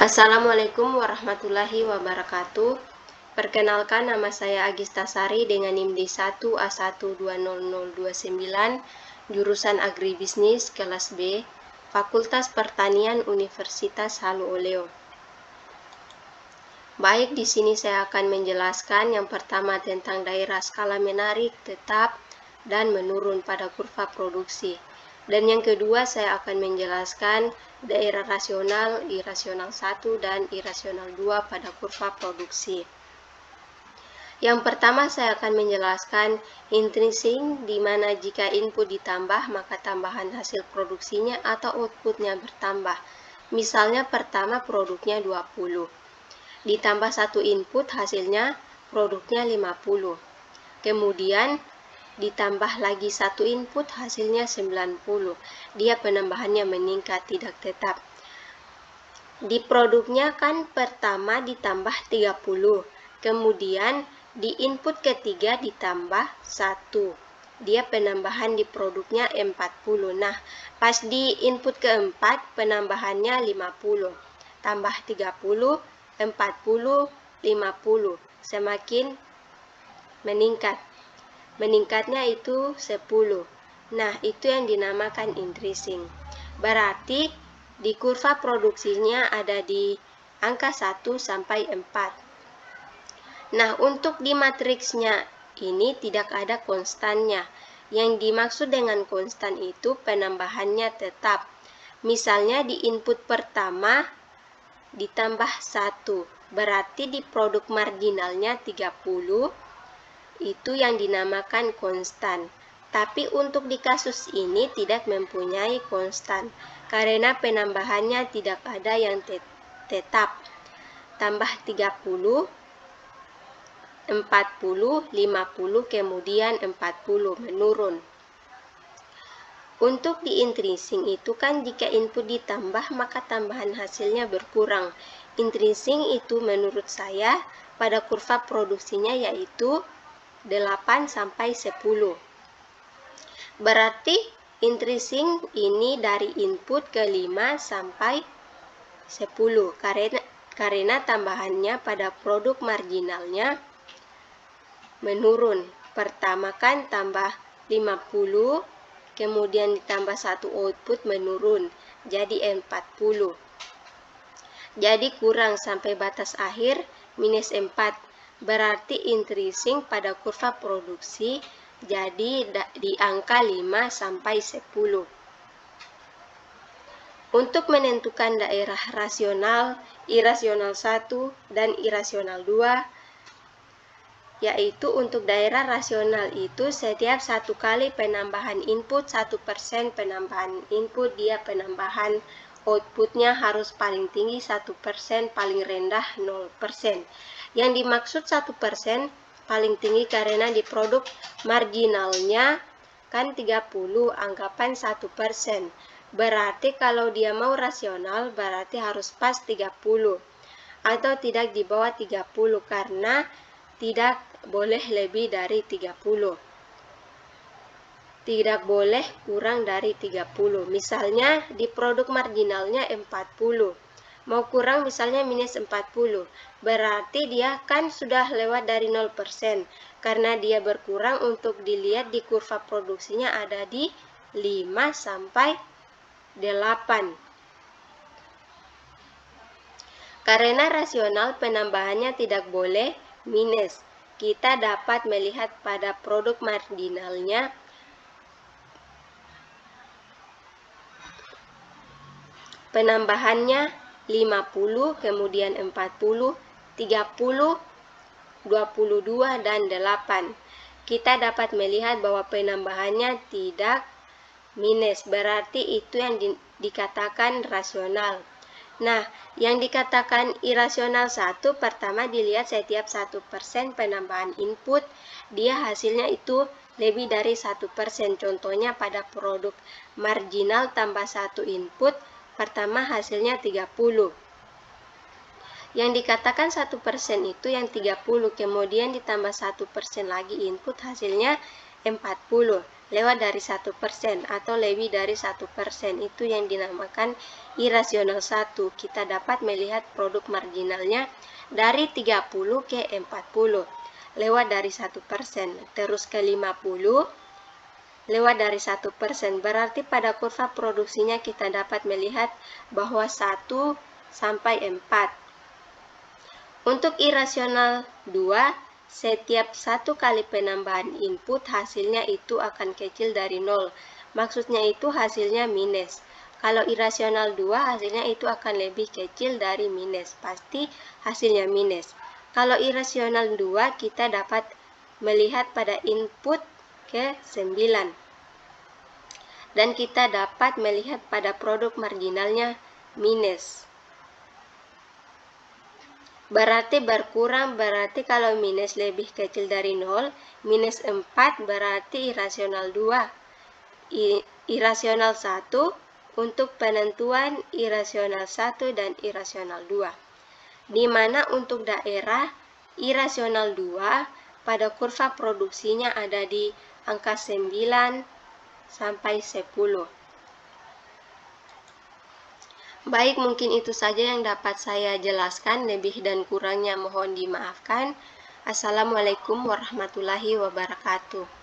Assalamualaikum warahmatullahi wabarakatuh. Perkenalkan, nama saya Agista Sari dengan NIM D1A1200029, jurusan Agribisnis kelas B, Fakultas Pertanian Universitas Halu Oleo. Baik, di sini saya akan menjelaskan yang pertama tentang daerah skala menarik, tetap, dan menurun pada kurva produksi. Dan yang kedua saya akan menjelaskan daerah rasional, irasional 1 dan irasional 2 pada kurva produksi. Yang pertama saya akan menjelaskan intrinsik, di mana jika input ditambah maka tambahan hasil produksinya atau outputnya bertambah. Misalnya pertama produknya 20, ditambah satu input hasilnya produknya 50. Kemudian ditambah lagi satu input hasilnya 90. Dia penambahannya meningkat, tidak tetap. Di produknya kan pertama ditambah 30, kemudian di input ketiga ditambah 1. Dia penambahan di produknya 40. Nah, pas di input keempat penambahannya 50. Tambah 30, 40, 50. Semakin meningkat. Meningkatnya itu 10. Nah, itu yang dinamakan intrinsik. Berarti di kurva produksinya ada di angka 1 sampai 4. Nah, untuk di matriksnya ini tidak ada konstannya. Yang dimaksud dengan konstan itu penambahannya tetap. Misalnya di input pertama ditambah 1, berarti di produk marginalnya 30. Itu yang dinamakan konstan. Tapi untuk di kasus ini tidak mempunyai konstan, karena penambahannya tidak ada yang tetap. Tambah 30, 40, 50, kemudian 40 menurun. Untuk di intrinsik itu kan jika input ditambah maka tambahan hasilnya berkurang. Intrinsik itu menurut saya pada kurva produksinya yaitu 8 sampai 10. Berarti intrinsik ini dari input ke 5 sampai 10 karena tambahannya pada produk marginalnya menurun. Pertama kan tambah 50, kemudian ditambah 1 output menurun jadi 40. Jadi kurang sampai batas akhir minus 4. Berarti intrinsik pada kurva produksi jadi di angka 5 sampai 10. Untuk menentukan daerah rasional, irasional 1 dan irasional 2, yaitu untuk daerah rasional itu setiap satu kali penambahan input 1% penambahan input, dia penambahan outputnya harus paling tinggi 1%, paling rendah 0%. Yang dimaksud 1% paling tinggi karena di produk marginalnya kan 30, anggapan 1%. Berarti kalau dia mau rasional berarti harus pas 30 atau tidak di bawah 30 karena tidak boleh lebih dari 30. Tidak boleh kurang dari 30. Misalnya di produk marginalnya 40. Mau kurang misalnya minus 40. Berarti dia kan sudah lewat dari 0%. Karena dia berkurang, untuk dilihat di kurva produksinya ada di 5 sampai 8. Karena rasional penambahannya tidak boleh minus. Kita dapat melihat pada produk marginalnya penambahannya 50, kemudian 40, 30, 22, dan 8. Kita dapat melihat bahwa penambahannya tidak minus, berarti itu yang dikatakan rasional. Nah, yang dikatakan irasional 1, pertama dilihat setiap 1% penambahan input, dia hasilnya itu lebih dari 1%. Contohnya pada produk marginal tambah 1 input, pertama hasilnya 30. Yang dikatakan 1% itu yang 30, kemudian ditambah 1% lagi input, hasilnya 40. Lewat dari 1% atau lebih dari 1%, itu yang dinamakan irasional 1, kita dapat melihat produk marginalnya dari 30 ke 40, lewat dari 1%, terus ke 50, lewat dari 1%. Berarti pada kurva produksinya kita dapat melihat bahwa 1 sampai 4. Untuk irasional 2, setiap 1 kali penambahan input hasilnya itu akan kecil dari 0. Maksudnya itu hasilnya minus. Kalau irasional 2 hasilnya itu akan lebih kecil dari minus. Pasti hasilnya minus. Kalau irasional 2 kita dapat melihat pada input ke 9. Dan kita dapat melihat pada produk marginalnya minus. Berarti berkurang, berarti kalau minus lebih kecil dari 0, minus 4 berarti irasional 2. Irasional 1 untuk penentuan irasional 1 dan irasional 2. Di mana untuk daerah irasional 2 pada kurva produksinya ada di angka 9 sampai 10. Baik, mungkin itu saja yang dapat saya jelaskan. Lebih dan kurangnya mohon dimaafkan. Assalamualaikum warahmatullahi wabarakatuh.